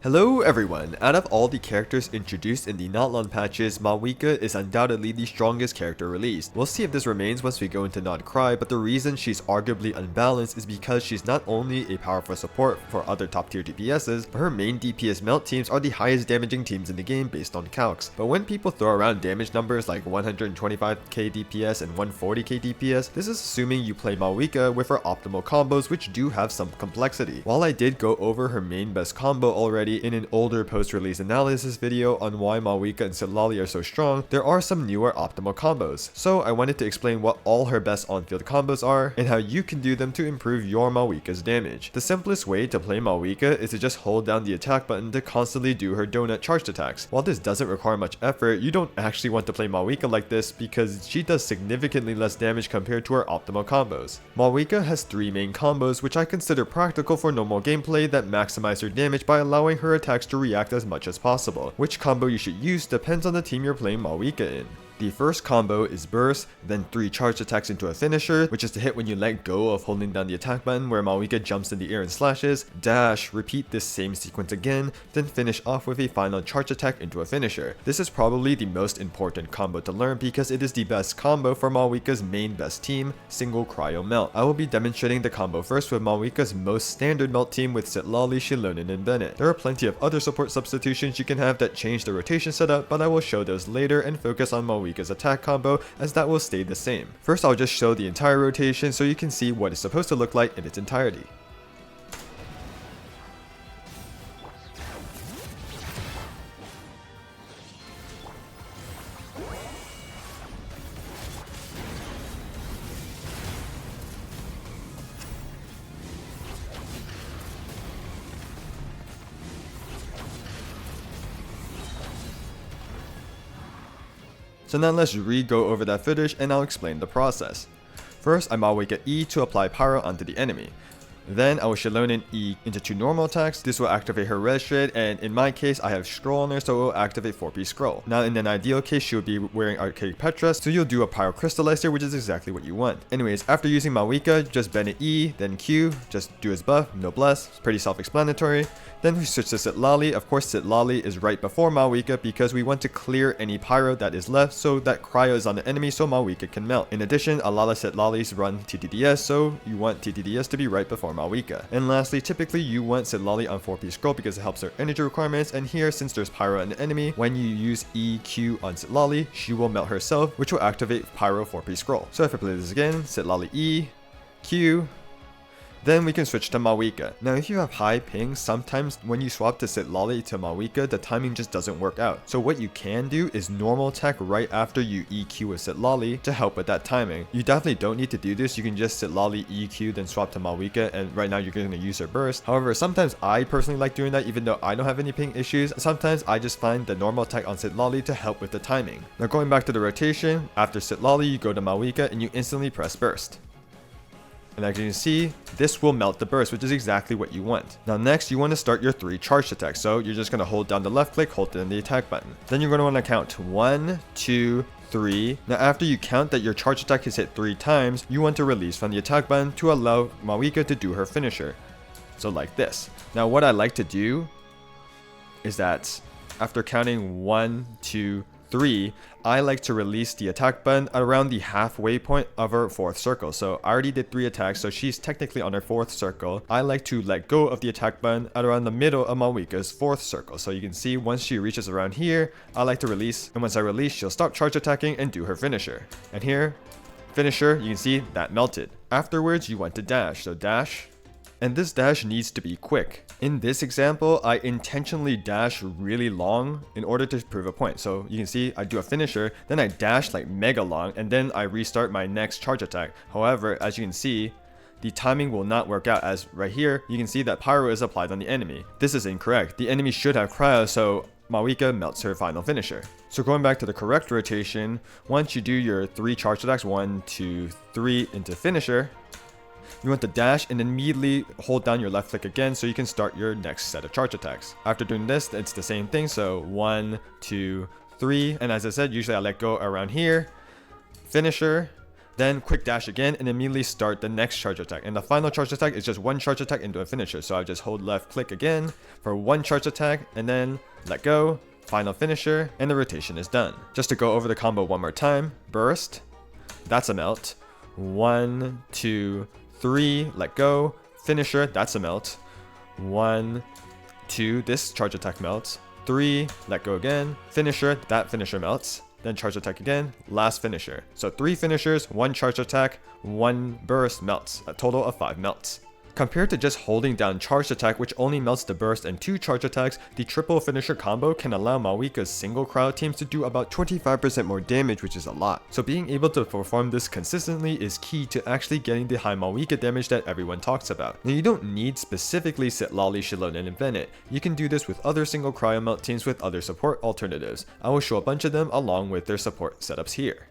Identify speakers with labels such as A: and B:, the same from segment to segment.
A: Hello everyone! Out of all the characters introduced in the natlan patches, Mavuika is undoubtedly the strongest character released. We'll see if this remains once we go into Not-Cry, but the reason she's arguably unbalanced is because she's not only a powerful support for other top tier DPSs, but her main DPS melt teams are the highest damaging teams in the game based on calcs. But when people throw around damage numbers like 125k DPS and 140k DPS, this is assuming you play Mavuika with her optimal combos, which do have some complexity. While I did go over her main best combo already in an older post-release analysis video on why Mavuika and Sitlali are so strong, there are some newer optimal combos. So I wanted to explain what all her best on-field combos are, and how you can do them to improve your Mavuika's damage. The simplest way to play Mavuika is to just hold down the attack button to constantly do her donut charged attacks. While this doesn't require much effort, you don't actually want to play Mavuika like this because she does significantly less damage compared to her optimal combos. Mavuika has 3 main combos which I consider practical for normal gameplay that maximize her damage by allowing her attacks to react as much as possible. Which combo you should use depends on the team you're playing Mavuika in. The first combo is burst, then 3 charged attacks into a finisher, which is to hit when you let go of holding down the attack button where Mavuika jumps in the air and slashes, dash, repeat this same sequence again, then finish off with a final charge attack into a finisher. This is probably the most important combo to learn because it is the best combo for Mavuika's main best team, Single-Cryo melt. I will be demonstrating the combo first with Mavuika's most standard melt team with Sitlali, Shilonen, and Bennett. There are plenty of other support substitutions you can have that change the rotation setup, but I will show those later and focus on Mavuika's attack combo as that will stay the same. First I'll just show the entire rotation so you can see what it's supposed to look like in its entirety. So now let's re-go over that footage and I'll explain the process. First, I Mavuika E to apply Pyro onto the enemy. Then I will Shilonen E into 2 normal attacks. This will activate her red shred, and in my case I have scroll on her, so it will activate 4-piece scroll. Now in an ideal case she will be wearing Archaic Petra, so you'll do a Pyro Crystallizer, which is exactly what you want. Anyways, after using Mavuika, just Bennett E, then Q, just do his buff, no bless, it's pretty self-explanatory. Then we switch to Sitlali. Of course Sitlali is right before Mavuika because we want to clear any Pyro that is left so that Cryo is on the enemy so Mavuika can melt. In addition, a lot of Sitlalis run TTDS, so you want TTDS to be right before Mavuika. And lastly, typically you want Sitlali on 4-piece scroll because it helps her energy requirements, and here since there's Pyro on the enemy, when you use EQ on Sitlali, she will melt herself, which will activate Pyro 4-piece scroll. So if I play this again, Sitlali E, Q, then we can switch to Mavuika. Now if you have high ping, sometimes when you swap to Sitlali to Mavuika, the timing just doesn't work out. So what you can do is normal attack right after you EQ with Sitlali to help with that timing. You definitely don't need to do this, you can just Sitlali EQ then swap to Mavuika, and right now you're going to use her burst. However, sometimes I personally like doing that even though I don't have any ping issues. Sometimes I just find the normal attack on Sitlali to help with the timing. Now going back to the rotation, after Sitlali you go to Mavuika and you instantly press burst. And as you can see, this will melt the burst, which is exactly what you want. Now next, you want to start your 3 charged attacks. So you're just going to hold down the left click, hold down the attack button. Then you're going to want to count 1, 2, 3. Now after you count that your charge attack is hit 3 times, you want to release from the attack button to allow Mavuika to do her finisher. So like this. Now what I like to do is that after counting 1, 2, 3, I like to release the attack button around the halfway point of her 4th circle. So I already did 3 attacks, so she's technically on her 4th circle. I like to let go of the attack button at around the middle of Mavuika's 4th circle. So you can see once she reaches around here, I like to release, and once I release, she'll stop charge attacking and do her finisher. And here, finisher, you can see that melted. Afterwards, you want to dash, so dash. And this dash needs to be quick. In this example, I intentionally dash really long in order to prove a point. So you can see I do a finisher, then I dash like mega long, and then I restart my next charge attack. However, as you can see, the timing will not work out, as right here, you can see that Pyro is applied on the enemy. This is incorrect. The enemy should have Cryo, so Mavuika melts her final finisher. So going back to the correct rotation, once you do your 3 charge attacks, 1, 2, 3 into finisher, you want to dash and immediately hold down your left click again so you can start your next set of charge attacks. After doing this, it's the same thing, so 1, 2, 3, and as I said, usually I let go around here, finisher, then quick dash again, and immediately start the next charge attack. And the final charge attack is just one charge attack into a finisher. So I just hold left click again for one charge attack, and then let go, final finisher, and the rotation is done. Just to go over the combo one more time, burst, that's a melt, 1, 2, 3, let go, finisher, that's a melt, 1, 2, this charge attack melts, 3, let go again, finisher, that finisher melts, then charge attack again, last finisher. So 3 finishers, 1 charge attack, 1 burst melts, a total of 5 melts. Compared to just holding down charge attack, which only melts the burst and 2 charge attacks, the triple finisher combo can allow Mavuika's single cryo teams to do about 25% more damage, which is a lot. So being able to perform this consistently is key to actually getting the high Mavuika damage that everyone talks about. Now you don't need specifically Sitlali, Xilonen, and Bennett. You can do this with other single cryo melt teams with other support alternatives. I will show a bunch of them along with their support setups here.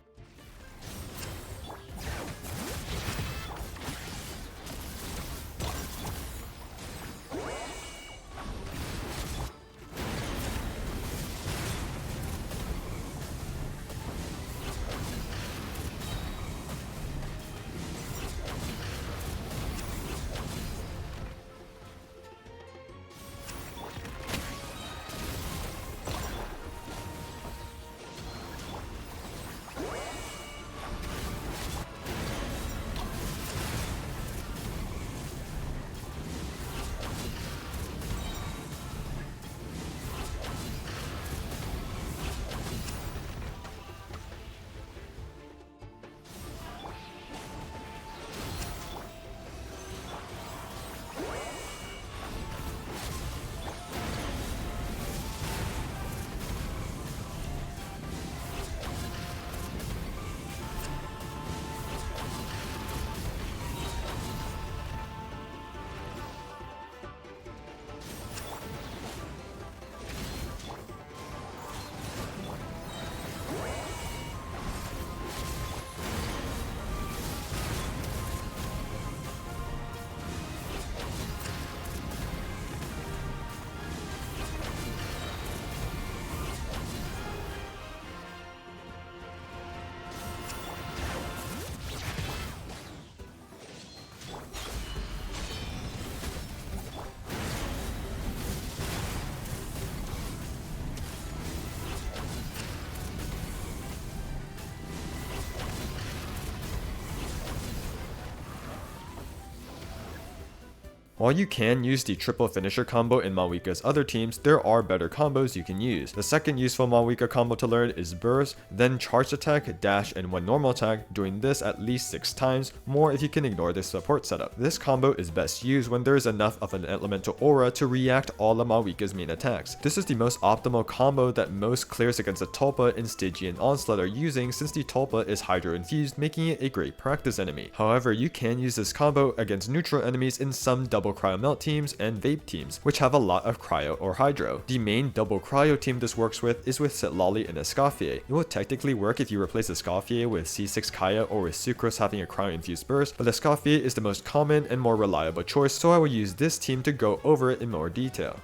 A: While you can use the triple finisher combo in Mavuika's other teams, there are better combos you can use. The second useful Mavuika combo to learn is burst, then charge attack, dash, and one normal attack, doing this at least 6 times, more if you can ignore this support setup. This combo is best used when there is enough of an elemental aura to react all of Mavuika's main attacks. This is the most optimal combo that most clears against the Tulpa in Stygian Onslaught are using, since the Tulpa is hydro infused, making it a great practice enemy. However, you can use this combo against neutral enemies in some Double-Cryo melt teams and vape teams, which have a lot of cryo or hydro. The main Double-Cryo team this works with is with Sitlali and Escoffier. It will technically work if you replace Escoffier with C6 Kaya or with Sucrose having a cryo infused burst, but Escoffier is the most common and more reliable choice, so I will use this team to go over it in more detail.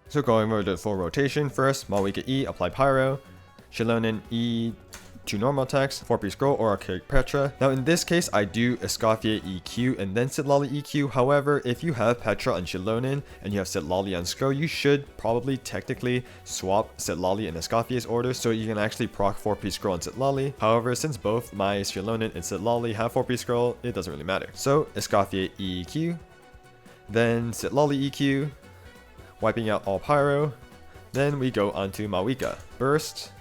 A: So going over the full rotation, first Mavuika E, apply Pyro, Xilonen E, 2 normal attacks, 4-piece scroll or Archaic Petra. Now in this case I do Escoffier EQ and then Sitlali EQ, however if you have Petra and Xilonen and you have Sitlali on scroll, you should probably technically swap Sitlali and Escoffier's order so you can actually proc 4-piece scroll on Sitlali. However, since both my Xilonen and Sitlali have 4-piece scroll, it doesn't really matter. So Escoffier EQ, then Sitlali EQ, wiping out all Pyro, then we go on to Mavuika. Burst.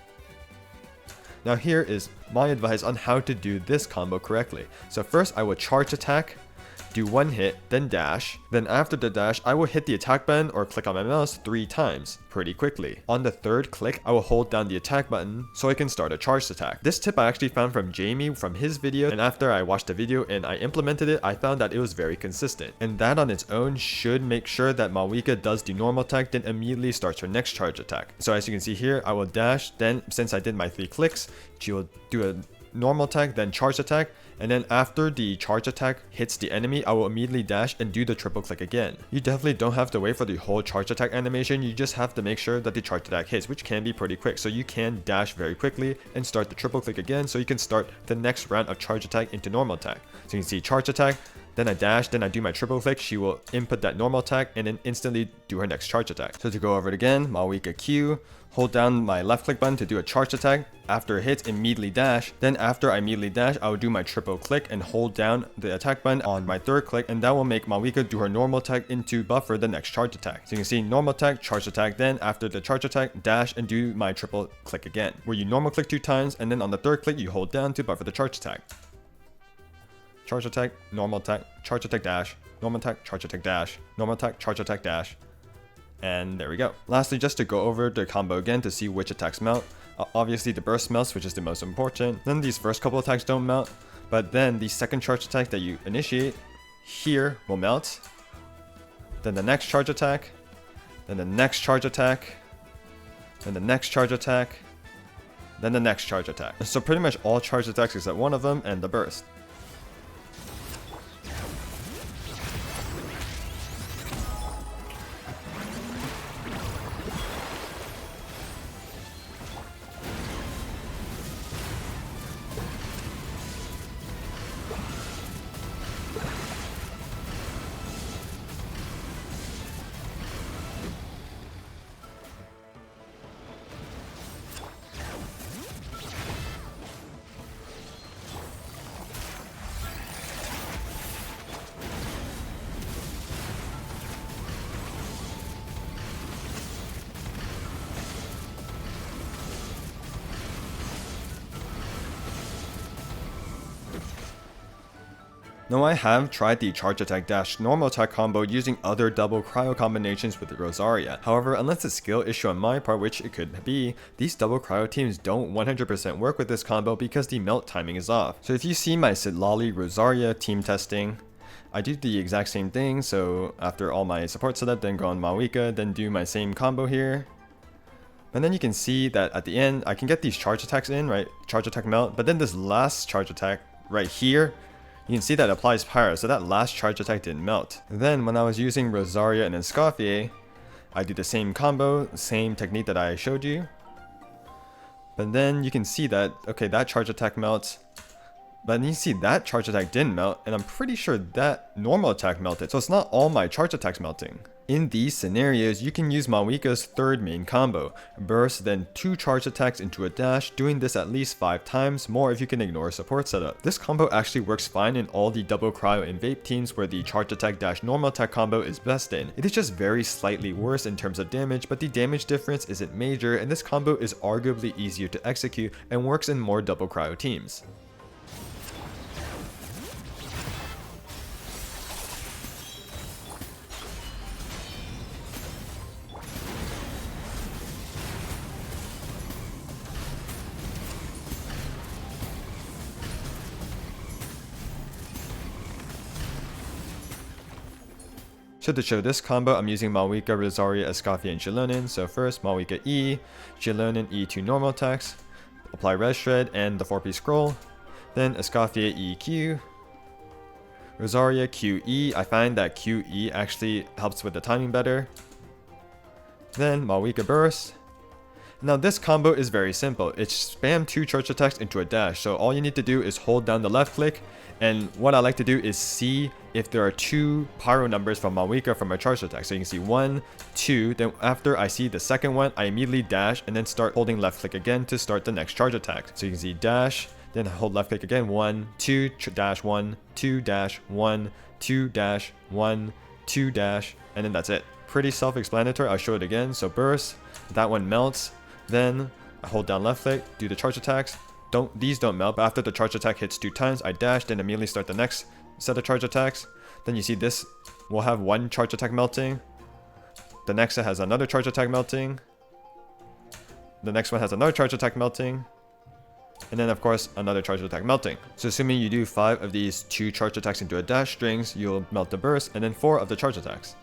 A: Now here is my advice on how to do this combo correctly. So first I will charge attack, do one hit, then dash. Then after the dash, I will hit the attack button or click on my mouse 3 times, pretty quickly. On the third click, I will hold down the attack button so I can start a charged attack. This tip I actually found from Jamie from his video, and after I watched the video and I implemented it, I found that it was very consistent. And that on its own should make sure that Mavuika does the normal attack, then immediately starts her next charge attack. So as you can see here, I will dash, then since I did my 3 clicks, she will do a normal attack, then charge attack, and then after the charge attack hits the enemy, I will immediately dash and do the triple click again. You definitely don't have to wait for the whole charge attack animation, you just have to make sure that the charge attack hits, which can be pretty quick. So you can dash very quickly and start the triple click again, so you can start the next round of charge attack into normal attack. So you can see charge attack, then I dash, then I do my triple click, she will input that normal attack and then instantly do her next charge attack. So to go over it again, Mavuika Q, hold down my left click button to do a charge attack. After it hits, immediately dash. Then after I immediately dash, I will do my triple click and hold down the attack button on my third click, and that will make Mavuika do her normal attack into buffer the next charge attack. So you can see normal attack, charge attack, then after the charge attack, dash and do my triple click again, where you normal click 2 times, and then on the third click, you hold down to buffer the charge attack. Charge attack, normal attack, charge attack dash, normal attack, charge attack dash, normal attack, charge attack dash. And there we go. Lastly, just to go over the combo again to see which attacks melt. Obviously the burst melts, which is the most important. Then these first couple attacks don't melt, but then the second charge attack that you initiate here will melt. Then the next charge attack, then the next charge attack, then the next charge attack, then the next charge attack. So pretty much all charge attacks except one of them and the burst. Now I have tried the charge attack dash normal attack combo using other double cryo combinations with Rosaria. However, unless it's a skill issue on my part, which it could be, these double cryo teams don't 100% work with this combo because the melt timing is off. So if you see my Sitlali Rosaria team testing, I do the exact same thing. So after all my support setup, then go on Mavuika, then do my same combo here. And then you can see that at the end, I can get these charge attacks in, right? Charge attack melt, but then this last charge attack right here, you can see that applies Pyro, so that last charge attack didn't melt. Then when I was using Rosaria and Escoffier, I do the same combo, same technique that I showed you. But then you can see that, okay, that charge attack melts. But then you see that charge attack didn't melt, and I'm pretty sure that normal attack melted. So it's not all my charge attacks melting. In these scenarios, you can use Mavuika's third main combo, burst then 2 charge attacks into a dash, doing this at least 5 times, more if you can ignore support setup. This combo actually works fine in all the double cryo and vape teams where the charge attack dash normal attack combo is best in. It is just very slightly worse in terms of damage, but the damage difference isn't major, and this combo is arguably easier to execute and works in more double cryo teams. So to show this combo, I'm using Mavuika, Rosaria, Escoffier, and Shilonin. So first, Mavuika E, Shilonin E2 normal attacks, apply Res Shred and the 4-piece scroll. Then Escoffier EQ, Rosaria QE. I find that QE actually helps with the timing better. Then Mavuika Burst. Now this combo is very simple. It's spam 2 charge attacks into a dash. So all you need to do is hold down the left click. And what I like to do is see if there are 2 pyro numbers from Mavuika from a charge attack. So you can see 1, 2, then after I see the second one, I immediately dash and then start holding left click again to start the next charge attack. So you can see dash, then hold left click again, 1, 2, dash 1, 2, dash 1, 2, dash 1, 2, dash, and then that's it. Pretty self-explanatory. I'll show it again. So burst, that one melts, then I hold down left click, do the charge attacks. These don't melt, but after the charge attack hits 2 times, I dash, then immediately start the next set of charge attacks. Then you see this will have one charge attack melting. The next set has another charge attack melting. The next one has another charge attack melting. And then of course another charge attack melting. So assuming you do 5 of these 2 charge attacks into a dash strings, you'll melt the burst, and then 4 of the charge attacks.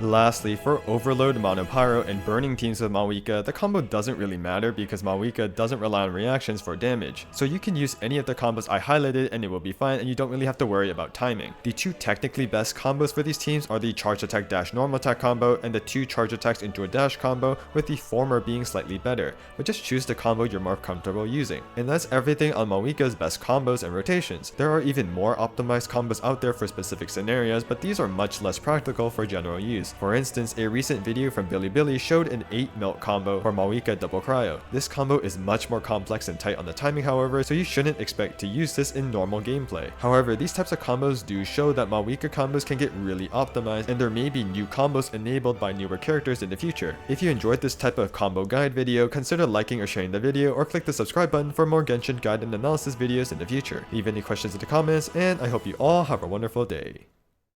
A: Lastly, for Overload, Mono-Pyro, and burning teams with Mavuika, the combo doesn't really matter because Mavuika doesn't rely on reactions for damage. So you can use any of the combos I highlighted and it will be fine, and you don't really have to worry about timing. The 2 technically best combos for these teams are the charge attack dash normal attack combo and the 2 charge attacks into a dash combo, with the former being slightly better, but just choose the combo you're more comfortable using. And that's everything on Mavuika's best combos and rotations. There are even more optimized combos out there for specific scenarios, but these are much less practical for general use. For instance, a recent video from Bilibili showed an 8 melt combo for Mavuika Double-Cryo. This combo is much more complex and tight on the timing however, so you shouldn't expect to use this in normal gameplay. However, these types of combos do show that Mavuika combos can get really optimized, and there may be new combos enabled by newer characters in the future. If you enjoyed this type of combo guide video, consider liking or sharing the video, or click the subscribe button for more Genshin guide and analysis videos in the future. Leave any questions in the comments, and I hope you all have a wonderful day.